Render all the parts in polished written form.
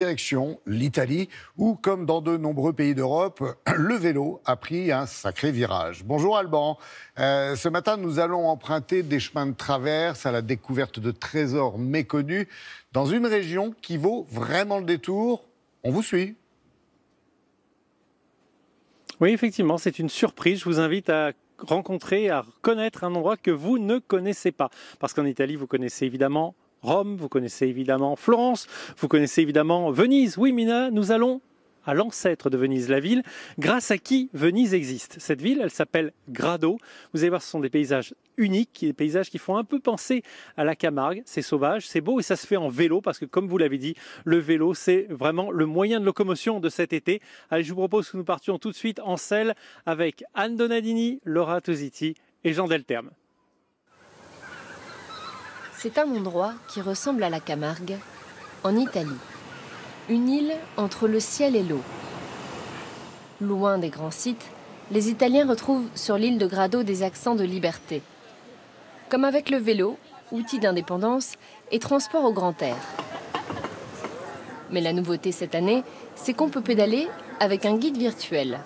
Direction l'Italie, où, comme dans de nombreux pays d'Europe, le vélo a pris un sacré virage. Bonjour Alban. Ce matin, nous allons emprunter des chemins de traverse à la découverte de trésors méconnus dans une région qui vaut vraiment le détour. On vous suit. Oui, effectivement, c'est une surprise. Je vous invite à rencontrer, à connaître un endroit que vous ne connaissez pas. Parce qu'en Italie, vous connaissez évidemment Rome, vous connaissez évidemment Florence, vous connaissez évidemment Venise. Oui, Mina, nous allons à l'ancêtre de Venise, la ville, grâce à qui Venise existe. Cette ville, elle s'appelle Grado. Vous allez voir, ce sont des paysages uniques, des paysages qui font un peu penser à la Camargue. C'est sauvage, c'est beau et ça se fait en vélo parce que, comme vous l'avez dit, le vélo, c'est vraiment le moyen de locomotion de cet été. Allez, je vous propose que nous partions tout de suite en selle avec Anne Donadini, Laura Tositi et Jean Delterme. C'est un endroit qui ressemble à la Camargue, en Italie. Une île entre le ciel et l'eau. Loin des grands sites, les Italiens retrouvent sur l'île de Grado des accents de liberté. Comme avec le vélo, outil d'indépendance et transport au grand air. Mais la nouveauté cette année, c'est qu'on peut pédaler avec un guide virtuel.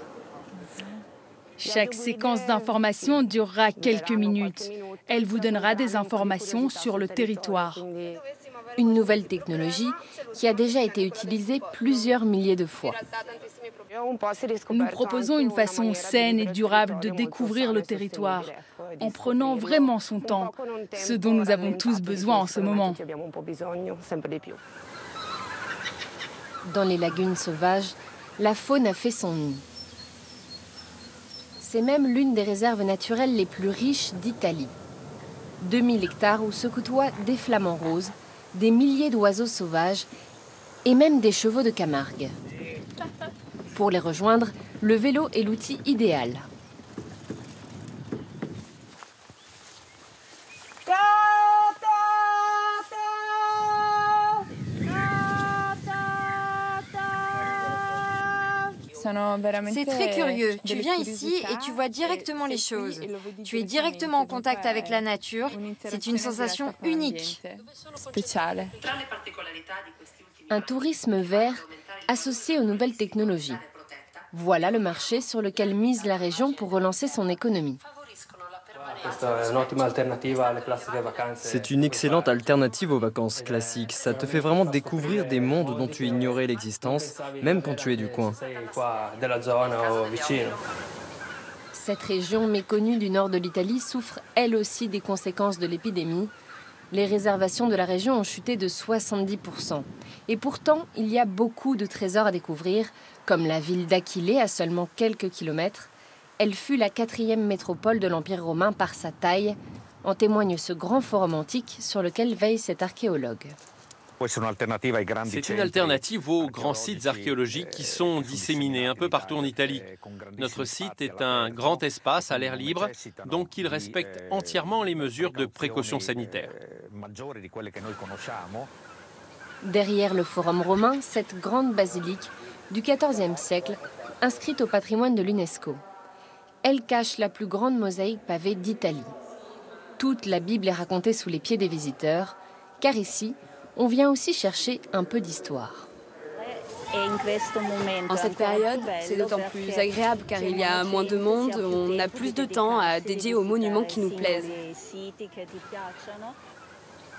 Chaque séquence d'information durera quelques minutes. Elle vous donnera des informations sur le territoire. Une nouvelle technologie qui a déjà été utilisée plusieurs milliers de fois. Nous proposons une façon saine et durable de découvrir le territoire, en prenant vraiment son temps, ce dont nous avons tous besoin en ce moment. Dans les lagunes sauvages, la faune a fait son nid. C'est même l'une des réserves naturelles les plus riches d'Italie. 2000 hectares où se côtoient des flamants roses, des milliers d'oiseaux sauvages et même des chevaux de Camargue. Pour les rejoindre, le vélo est l'outil idéal. C'est très curieux. Tu viens ici et tu vois directement les choses. Tu es directement en contact avec la nature. C'est une sensation unique. Un tourisme vert associé aux nouvelles technologies. Voilà le marché sur lequel mise la région pour relancer son économie. C'est une excellente alternative aux vacances classiques. Ça te fait vraiment découvrir des mondes dont tu ignorais l'existence, même quand tu es du coin. Cette région méconnue du nord de l'Italie souffre elle aussi des conséquences de l'épidémie. Les réservations de la région ont chuté de 70%. Et pourtant, il y a beaucoup de trésors à découvrir, comme la ville d'Aquilée à seulement quelques kilomètres. Elle fut la 4e métropole de l'Empire romain par sa taille. En témoigne ce grand forum antique sur lequel veille cet archéologue. C'est une alternative aux grands sites archéologiques qui sont disséminés un peu partout en Italie. Notre site est un grand espace à l'air libre, donc il respecte entièrement les mesures de précaution sanitaire. Derrière le forum romain, cette grande basilique du XIVe siècle, inscrite au patrimoine de l'UNESCO. Elle cache la plus grande mosaïque pavée d'Italie. Toute la Bible est racontée sous les pieds des visiteurs, car ici, on vient aussi chercher un peu d'histoire. En cette période, c'est d'autant plus agréable car il y a moins de monde, on a plus de temps à dédier aux monuments qui nous plaisent.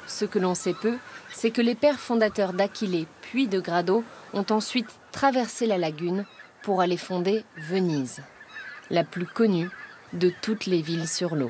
Ce que l'on sait peu, c'est que les pères fondateurs d'Aquilée puis de Grado ont ensuite traversé la lagune pour aller fonder Venise, la plus connue de toutes les villes sur l'eau.